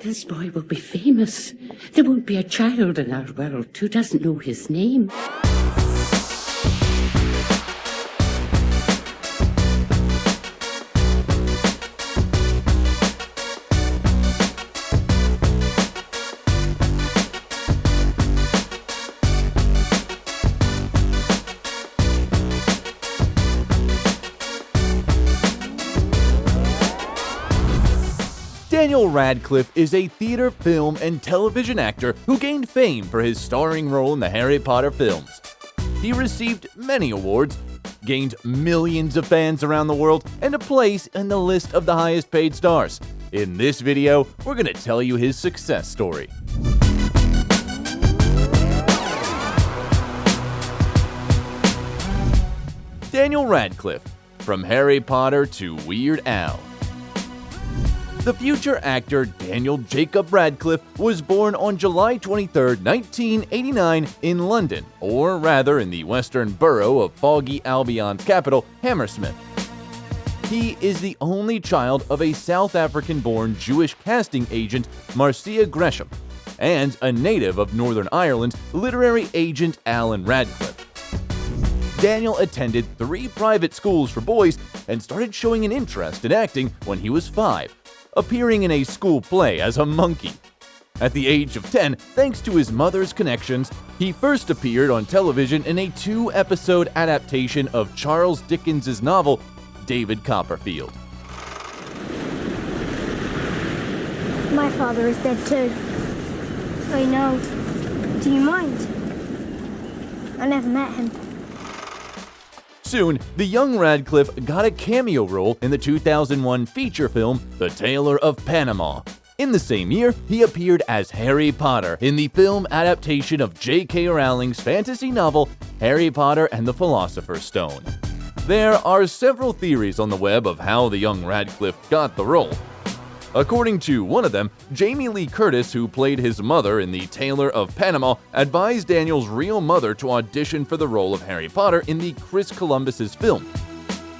This boy will be famous. There won't be a child in our world who doesn't know his name. Daniel Radcliffe is a theater, film, and television actor who gained fame for his starring role in the Harry Potter films. He received many awards, gained millions of fans around the world, and a place in the list of the highest paid stars. In this video, we're going to tell you his success story. Daniel Radcliffe, from Harry Potter to Weird Al. The future actor Daniel Jacob Radcliffe was born on July 23, 1989 in London, or rather in the western borough of Foggy Albion's capital, Hammersmith. He is the only child of a South African-born Jewish casting agent, Marcia Gresham, and a native of Northern Ireland, literary agent Alan Radcliffe. Daniel attended 3 private schools for boys and started showing an interest in acting when he was 5. Appearing in a school play as a monkey. At the age of 10, thanks to his mother's connections, he first appeared on television in a 2-episode adaptation of Charles Dickens' novel, David Copperfield. My father is dead too. I know. Do you mind? I never met him. Soon, the young Radcliffe got a cameo role in the 2001 feature film The Tailor of Panama. In the same year, he appeared as Harry Potter in the film adaptation of J.K. Rowling's fantasy novel Harry Potter and the Philosopher's Stone. There are several theories on the web of how the young Radcliffe got the role. According to one of them, Jamie Lee Curtis, who played his mother in The Tailor of Panama, advised Daniel's real mother to audition for the role of Harry Potter in the Chris Columbus's film.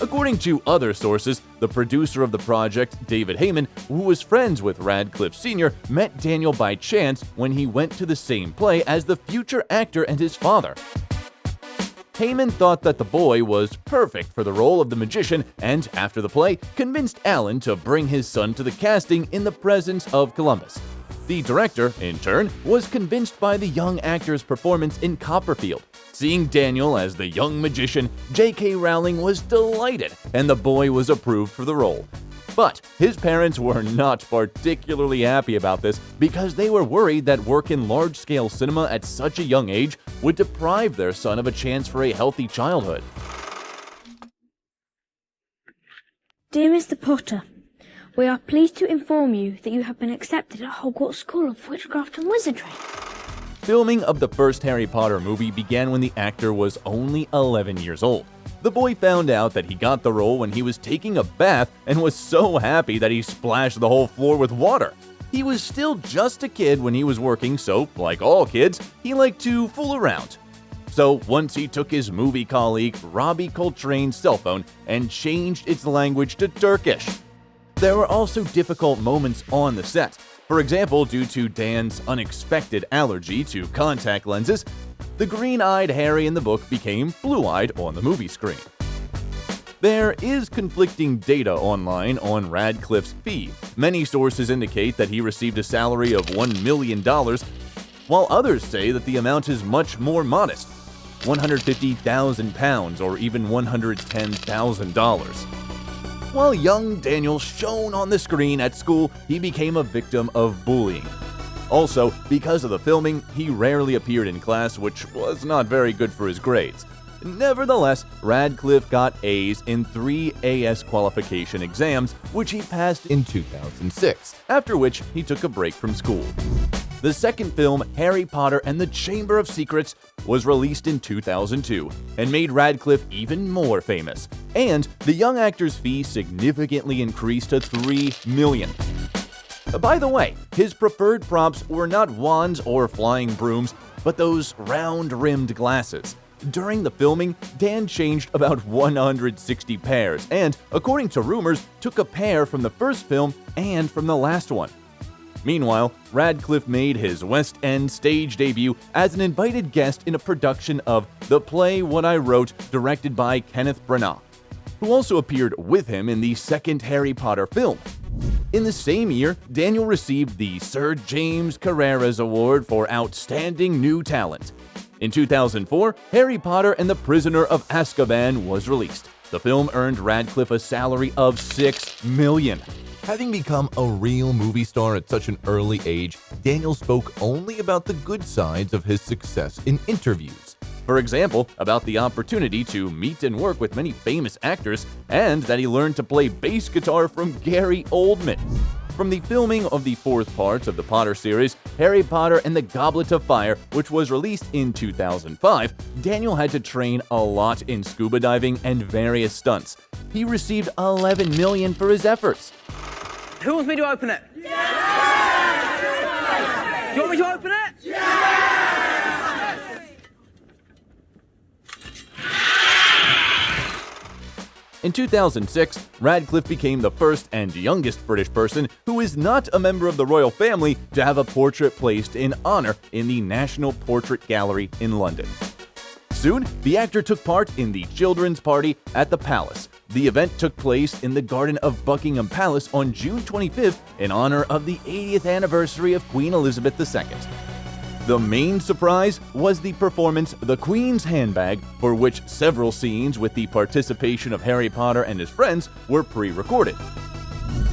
According to other sources, the producer of the project, David Heyman, who was friends with Radcliffe Sr., met Daniel by chance when he went to the same play as the future actor and his father. Heyman thought that the boy was perfect for the role of the magician and, after the play, convinced Alan to bring his son to the casting in the presence of Columbus. The director, in turn, was convinced by the young actor's performance in Copperfield. Seeing Daniel as the young magician, J.K. Rowling was delighted, and the boy was approved for the role. But his parents were not particularly happy about this because they were worried that work in large-scale cinema at such a young age would deprive their son of a chance for a healthy childhood. Dear Mr. Potter, we are pleased to inform you that you have been accepted at Hogwarts School of Witchcraft and Wizardry. Filming of the first Harry Potter movie began when the actor was only 11 years old. The boy found out that he got the role when he was taking a bath and was so happy that he splashed the whole floor with water. He was still just a kid when he was working, so, like all kids, he liked to fool around. So once he took his movie colleague Robbie Coltrane's cell phone and changed its language to Turkish. There were also difficult moments on the set. For example, due to Dan's unexpected allergy to contact lenses, the green-eyed Harry in the book became blue-eyed on the movie screen. There is conflicting data online on Radcliffe's fee. Many sources indicate that he received a salary of $1 million, while others say that the amount is much more modest, £150,000 or even $110,000. While young Daniel shone on the screen at school, he became a victim of bullying. Also, because of the filming, he rarely appeared in class, which was not very good for his grades. Nevertheless, Radcliffe got A's in 3 AS qualification exams, which he passed in 2006, after which he took a break from school. The second film, Harry Potter and the Chamber of Secrets, was released in 2002 and made Radcliffe even more famous, and the young actor's fee significantly increased to $3 million. By the way, his preferred props were not wands or flying brooms, but those round-rimmed glasses. During the filming, Dan changed about 160 pairs and, according to rumors, took a pair from the first film and from the last one. Meanwhile, Radcliffe made his West End stage debut as an invited guest in a production of The Play What I Wrote, directed by Kenneth Branagh, who also appeared with him in the second Harry Potter film. In the same year, Daniel received the Sir James Carreras Award for Outstanding New Talent. In 2004, Harry Potter and the Prisoner of Azkaban was released. The film earned Radcliffe a salary of $6 million. Having become a real movie star at such an early age, Daniel spoke only about the good sides of his success in interviews. For example, about the opportunity to meet and work with many famous actors, and that he learned to play bass guitar from Gary Oldman. From the filming of the fourth part of the Potter series, Harry Potter and the Goblet of Fire, which was released in 2005, Daniel had to train a lot in scuba diving and various stunts. He received $11 million for his efforts. Who wants me to open it? Yeah! Do you want me to open it? Yeah! In 2006, Radcliffe became the first and youngest British person who is not a member of the royal family to have a portrait placed in honor in the National Portrait Gallery in London. Soon, the actor took part in the children's party at the palace. The event took place in the garden of Buckingham Palace on June 25th in honor of the 80th anniversary of Queen Elizabeth II. The main surprise was the performance The Queen's Handbag, for which several scenes with the participation of Harry Potter and his friends were pre-recorded.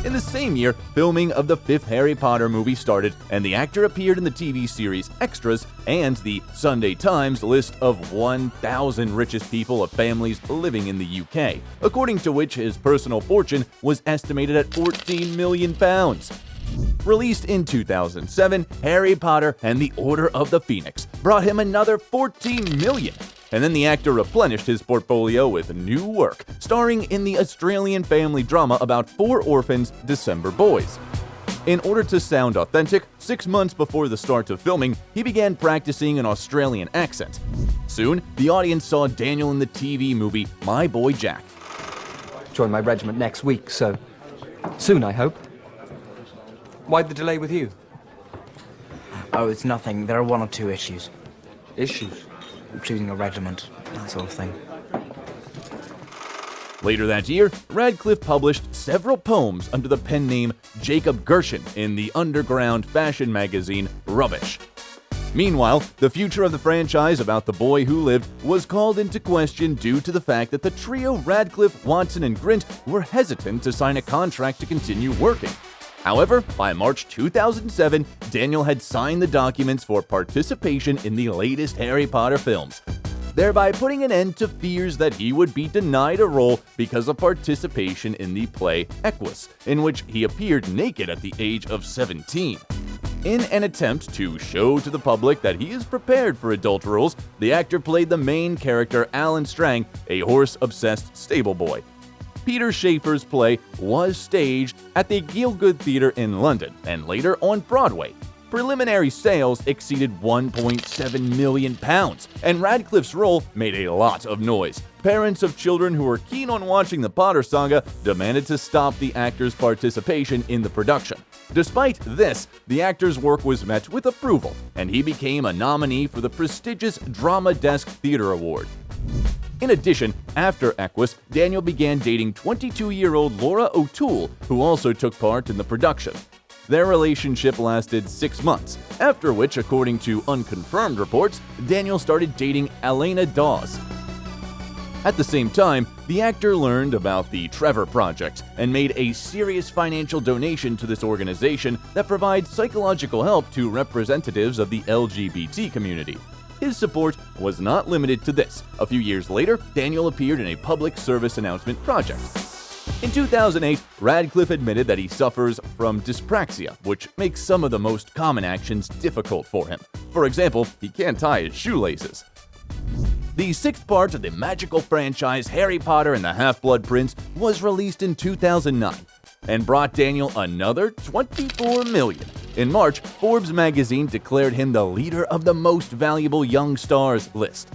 In the same year, filming of the fifth Harry Potter movie started, and the actor appeared in the TV series Extras and the Sunday Times list of 1,000 richest people of families living in the UK, according to which his personal fortune was estimated at £14 million. Released in 2007, Harry Potter and the Order of the Phoenix brought him another $14 million. And then the actor replenished his portfolio with new work, starring in the Australian family drama about four orphans, December Boys. In order to sound authentic, 6 months before the start of filming, he began practicing an Australian accent. Soon, the audience saw Daniel in the TV movie My Boy Jack. Join my regiment next week, so soon, I hope. Why the delay with you? Oh, it's nothing. There are one or two issues. Issues? Choosing a regiment, that sort of thing. Later that year, Radcliffe published several poems under the pen name Jacob Gershon in the underground fashion magazine Rubbish. Meanwhile, the future of the franchise about the boy who lived was called into question due to the fact that the trio Radcliffe, Watson, and Grint were hesitant to sign a contract to continue working. However, by March 2007, Daniel had signed the documents for participation in the latest Harry Potter films, thereby putting an end to fears that he would be denied a role because of participation in the play Equus, in which he appeared naked at the age of 17. In an attempt to show to the public that he is prepared for adult roles, the actor played the main character Alan Strang, a horse-obsessed stable boy. Peter Shaffer's play was staged at the Gielgud Theatre in London and later on Broadway. Preliminary sales exceeded £1.7 million, and Radcliffe's role made a lot of noise. Parents of children who were keen on watching the Potter saga demanded to stop the actor's participation in the production. Despite this, the actor's work was met with approval, and he became a nominee for the prestigious Drama Desk Theatre Award. In addition, after Equus, Daniel began dating 22-year-old Laura O'Toole, who also took part in the production. Their relationship lasted 6 months, after which, according to unconfirmed reports, Daniel started dating Elena Dawes. At the same time, the actor learned about the Trevor Project and made a serious financial donation to this organization that provides psychological help to representatives of the LGBT community. His support was not limited to this. A few years later, Daniel appeared in a public service announcement project. In 2008, Radcliffe admitted that he suffers from dyspraxia, which makes some of the most common actions difficult for him. For example, he can't tie his shoelaces. The sixth part of the magical franchise Harry Potter and the Half-Blood Prince was released in 2009 and brought Daniel another $24 million. In March, Forbes magazine declared him the leader of the most valuable young stars list.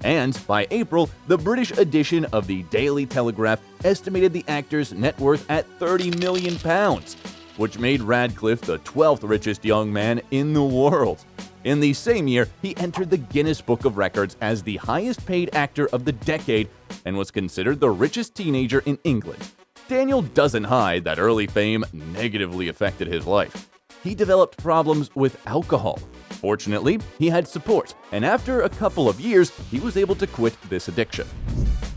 And by April, the British edition of the Daily Telegraph estimated the actor's net worth at £30 million. which made Radcliffe the 12th richest young man in the world. In the same year, he entered the Guinness Book of Records as the highest-paid actor of the decade and was considered the richest teenager in England. Daniel doesn't hide that early fame negatively affected his life. He developed problems with alcohol. Fortunately, he had support, and after a couple of years, he was able to quit this addiction.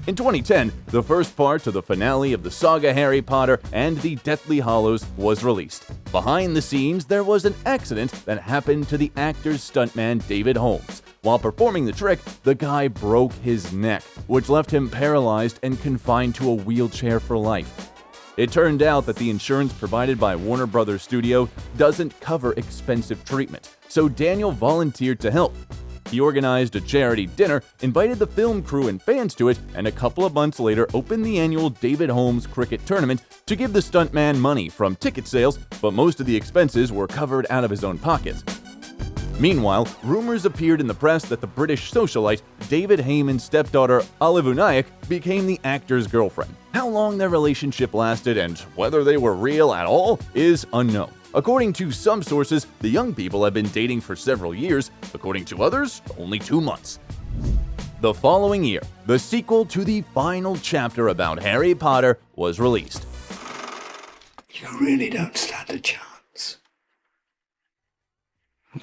In 2010, the first part to the finale of the saga Harry Potter and the Deathly Hallows was released. Behind the scenes, there was an accident that happened to the actor's stuntman David Holmes. While performing the trick, the guy broke his neck, which left him paralyzed and confined to a wheelchair for life. It turned out that the insurance provided by Warner Brothers Studio doesn't cover expensive treatment, so Daniel volunteered to help. He organized a charity dinner, invited the film crew and fans to it, and a couple of months later opened the annual David Holmes Cricket Tournament to give the stuntman money from ticket sales, but most of the expenses were covered out of his own pockets. Meanwhile, rumors appeared in the press that the British socialite David Heyman's stepdaughter Olive Nayak became the actor's girlfriend. How long their relationship lasted and whether they were real at all is unknown. According to some sources, the young people have been dating for several years. According to others, only 2 months. The following year, the sequel to the final chapter about Harry Potter was released. You really don't stand a chance.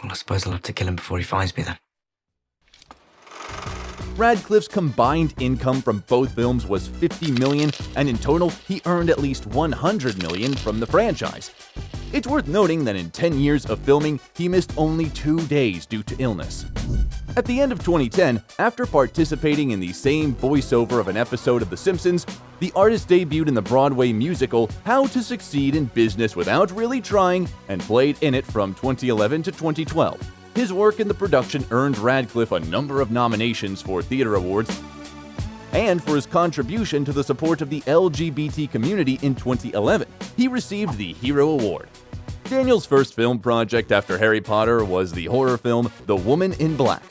Well, I suppose I'll have to kill him before he finds me then. Radcliffe's combined income from both films was $50 million, and in total, he earned at least $100 million from the franchise. It's worth noting that in 10 years of filming, he missed only 2 days due to illness. At the end of 2010, after participating in the same voiceover of an episode of The Simpsons, the artist debuted in the Broadway musical How to Succeed in Business Without Really Trying and played in it from 2011 to 2012. His work in the production earned Radcliffe a number of nominations for theater awards, and for his contribution to the support of the LGBT community in 2011, he received the Hero Award. Daniel's first film project after Harry Potter was the horror film The Woman in Black.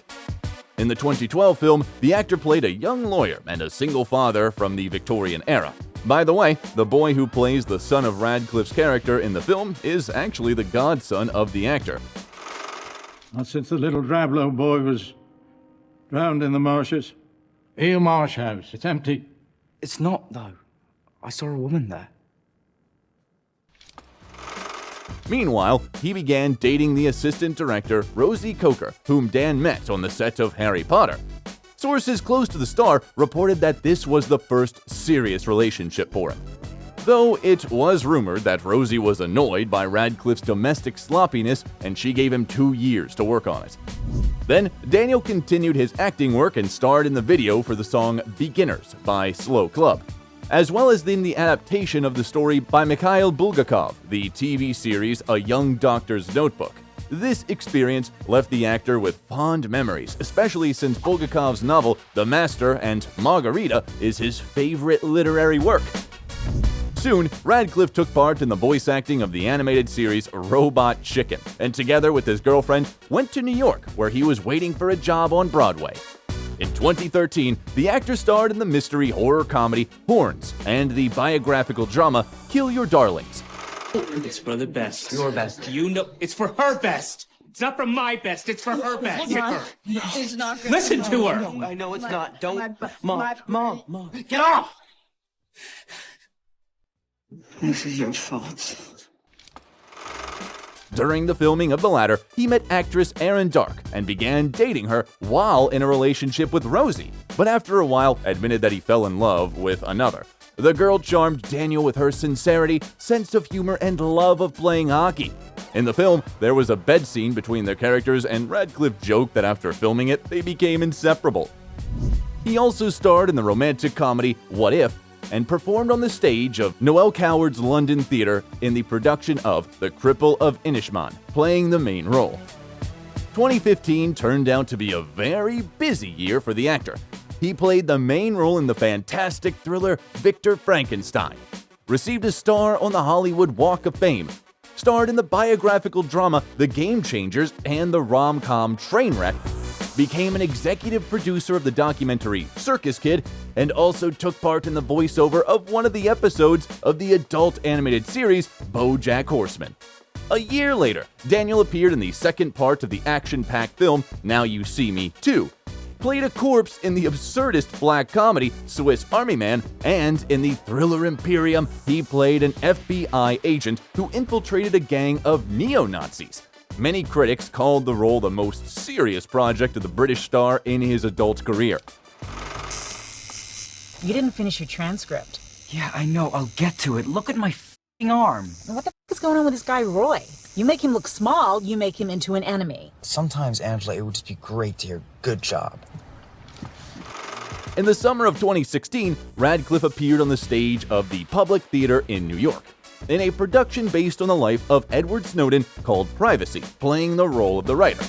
In the 2012 film, the actor played a young lawyer and a single father from the Victorian era. By the way, the boy who plays the son of Radcliffe's character in the film is actually the godson of the actor. Not since the little Drablow boy was drowned in the marshes. Eel Marsh House. It's empty. It's not, though. I saw a woman there. Meanwhile, he began dating the assistant director Rosie Coker, whom Dan met on the set of Harry Potter. Sources close to the star reported that this was the first serious relationship for him. Though it was rumored that Rosie was annoyed by Radcliffe's domestic sloppiness and she gave him 2 years to work on it. Then, Daniel continued his acting work and starred in the video for the song Beginners by Slow Club, as well as in the adaptation of the story by Mikhail Bulgakov, the TV series A Young Doctor's Notebook. This experience left the actor with fond memories, especially since Bulgakov's novel The Master and Margarita is his favorite literary work. Soon, Radcliffe took part in the voice acting of the animated series Robot Chicken, and together with his girlfriend, went to New York, where he was waiting for a job on Broadway. In 2013, the actor starred in the mystery horror comedy Horns and the biographical drama Kill Your Darlings. It's for the best. Your best. You know, it's for her best. It's not for my best, it's for her best. It's not good. Listen to her. No, I know it's not. Don't. Mom. Get off! This is your fault. During the filming of the latter, he met actress Erin Dark and began dating her while in a relationship with Rosie, but after a while admitted that he fell in love with another. The girl charmed Daniel with her sincerity, sense of humor, and love of playing hockey. In the film, there was a bed scene between their characters, and Radcliffe joked that after filming it, they became inseparable. He also starred in the romantic comedy What If, and performed on the stage of Noel Coward's London Theatre in the production of The Cripple of Inishmaan, playing the main role. 2015 turned out to be a very busy year for the actor. He played the main role in the fantastic thriller Victor Frankenstein, received a star on the Hollywood Walk of Fame, starred in the biographical drama The Game Changers and the rom-com Trainwreck, became an executive producer of the documentary Circus Kid, and also took part in the voiceover of one of the episodes of the adult animated series BoJack Horseman. A year later, Daniel appeared in the second part of the action-packed film Now You See Me 2, played a corpse in the absurdist black comedy Swiss Army Man, and in the thriller Imperium, he played an FBI agent who infiltrated a gang of neo-Nazis. Many critics called the role the most serious project of the British star in his adult career. You didn't finish your transcript. Yeah, I know. I'll get to it. Look at my f***ing arm. What the f*** is going on with this guy, Roy? You make him look small, you make him into an enemy. Sometimes, Angela, it would just be great to hear, good job. In the summer of 2016, Radcliffe appeared on the stage of the Public Theater in New York, in a production based on the life of Edward Snowden called Privacy, playing the role of the writer.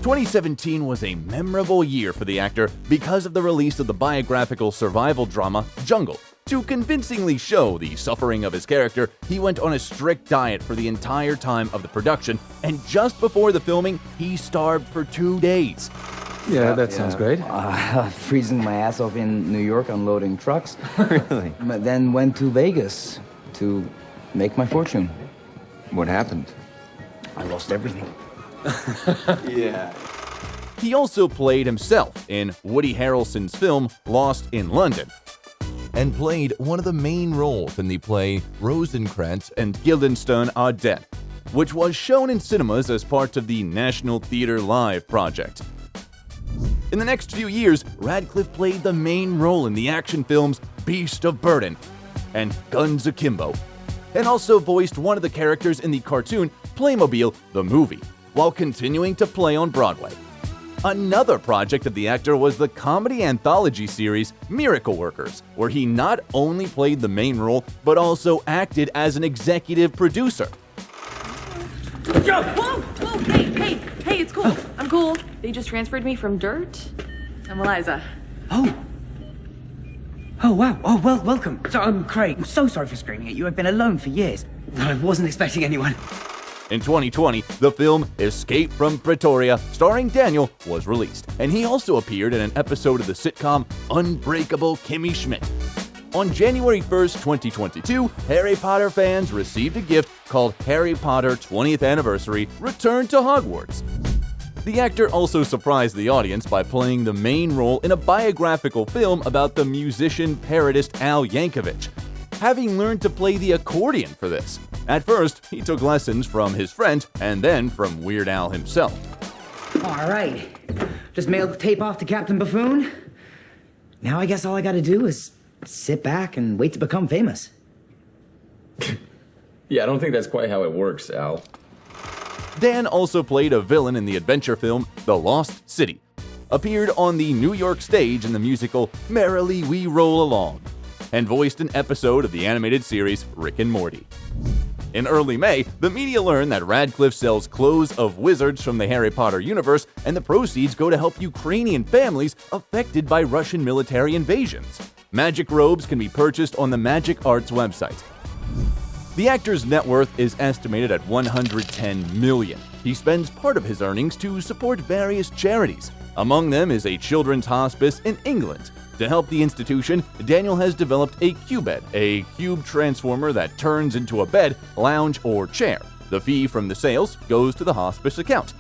2017 was a memorable year for the actor because of the release of the biographical survival drama Jungle. To convincingly show the suffering of his character, he went on a strict diet for the entire time of the production, and just before the filming, he starved for 2 days. Yeah, that sounds great. Freezing my ass off in New York unloading trucks. Really? But then went to Vegas to make my fortune. What happened? I lost everything. Yeah. He also played himself in Woody Harrelson's film Lost in London, and played one of the main roles in the play Rosencrantz and Guildenstern are Dead, which was shown in cinemas as part of the National Theatre Live project. In the next few years, Radcliffe played the main role in the action films Beast of Burden and Guns Akimbo, and also voiced one of the characters in the cartoon Playmobil the Movie, while continuing to play on Broadway. Another project of the actor was the comedy anthology series Miracle Workers, where he not only played the main role, but also acted as an executive producer. Whoa, hey, it's cool. I'm cool. They just transferred me from Dirt. I'm Eliza. Oh, wow. Oh, well, welcome. So, I'm Craig. I'm so sorry for screaming at you. I've been alone for years. I wasn't expecting anyone. In 2020, the film Escape from Pretoria, starring Daniel, was released, and he also appeared in an episode of the sitcom Unbreakable Kimmy Schmidt. On January 1st, 2022, Harry Potter fans received a gift called Harry Potter 20th Anniversary Return to Hogwarts. The actor also surprised the audience by playing the main role in a biographical film about the musician parodist Al Yankovic, having learned to play the accordion for this. At first, he took lessons from his friend and then from Weird Al himself. All right. Just mailed the tape off to Captain Buffoon. Now I guess all I gotta do is sit back and wait to become famous. Yeah, I don't think that's quite how it works, Al. Dan also played a villain in the adventure film The Lost City, appeared on the New York stage in the musical Merrily We Roll Along, and voiced an episode of the animated series Rick and Morty. In early May, the media learned that Radcliffe sells clothes of wizards from the Harry Potter universe, and the proceeds go to help Ukrainian families affected by Russian military invasions. Magic robes can be purchased on the Magic Arts website. The actor's net worth is estimated at $110 million. He spends part of his earnings to support various charities. Among them is a children's hospice in England. To help the institution, Daniel has developed a Cubed, a cube transformer that turns into a bed, lounge, or chair. The fee from the sales goes to the hospice account.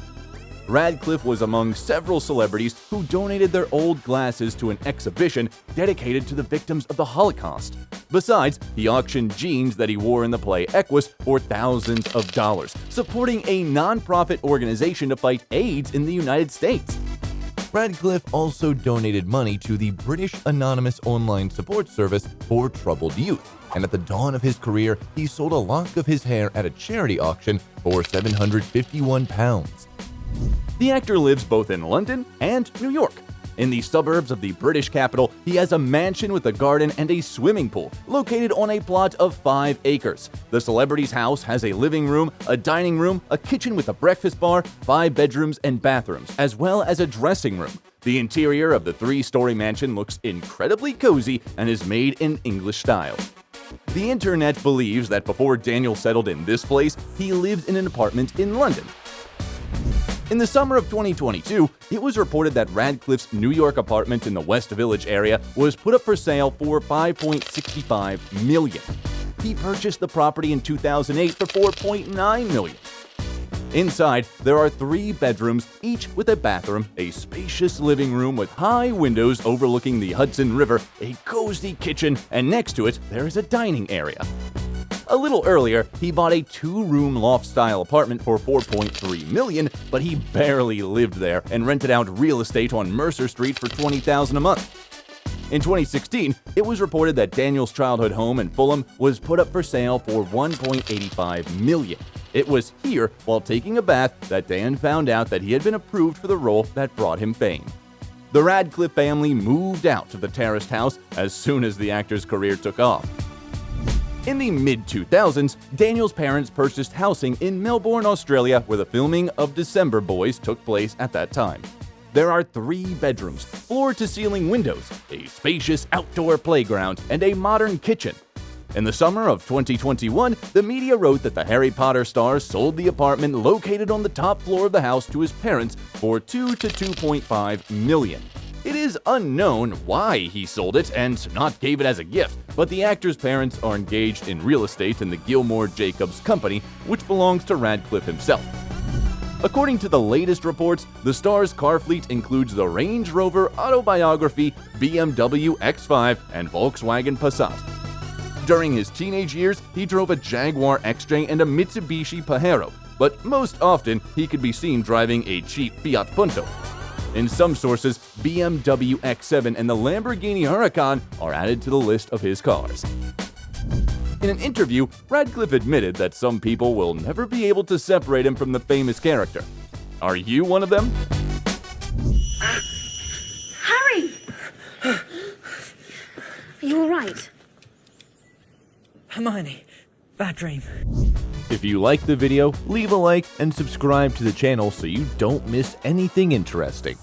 Radcliffe was among several celebrities who donated their old glasses to an exhibition dedicated to the victims of the Holocaust. Besides, he auctioned jeans that he wore in the play Equus for thousands of dollars, supporting a non-profit organization to fight AIDS in the United States. Radcliffe also donated money to the British Anonymous online support service for troubled youth, and at the dawn of his career, he sold a lock of his hair at a charity auction for £751. The actor lives both in London and New York. In the suburbs of the British capital, he has a mansion with a garden and a swimming pool located on a plot of 5 acres. The celebrity's house has a living room, a dining room, a kitchen with a breakfast bar, 5 bedrooms and bathrooms, as well as a dressing room. The interior of the 3-story mansion looks incredibly cozy and is made in English style. The internet believes that before Daniel settled in this place, he lived in an apartment in London. In the summer of 2022, it was reported that Radcliffe's New York apartment in the West Village area was put up for sale for $5.65 million. He purchased the property in 2008 for $4.9 million. Inside, there are 3 bedrooms, each with a bathroom, a spacious living room with high windows overlooking the Hudson River, a cozy kitchen, and next to it, there is a dining area. A little earlier, he bought a 2-room loft-style apartment for $4.3 million, but he barely lived there and rented out real estate on Mercer Street for $20,000 a month. In 2016, it was reported that Daniel's childhood home in Fulham was put up for sale for $1.85 million. It was here, while taking a bath, that Dan found out that he had been approved for the role that brought him fame. The Radcliffe family moved out to the terraced house as soon as the actor's career took off. In the mid-2000s, Daniel's parents purchased housing in Melbourne, Australia, where the filming of December Boys took place at that time. There are 3 bedrooms, floor-to-ceiling windows, a spacious outdoor playground, and a modern kitchen. In the summer of 2021, the media wrote that the Harry Potter star sold the apartment located on the top floor of the house to his parents for $2 to $2.5 million. It is unknown why he sold it and not gave it as a gift, but the actor's parents are engaged in real estate in the Gilmore Jacobs Company, which belongs to Radcliffe himself. According to the latest reports, the star's car fleet includes the Range Rover Autobiography, BMW X5, and Volkswagen Passat. During his teenage years, he drove a Jaguar XJ and a Mitsubishi Pajero, but most often he could be seen driving a cheap Fiat Punto. In some sources, BMW X7 and the Lamborghini Huracan are added to the list of his cars. In an interview, Radcliffe admitted that some people will never be able to separate him from the famous character. Are you one of them? Harry! Are you all right? Hermione, bad dream. If you liked the video, leave a like and subscribe to the channel so you don't miss anything interesting.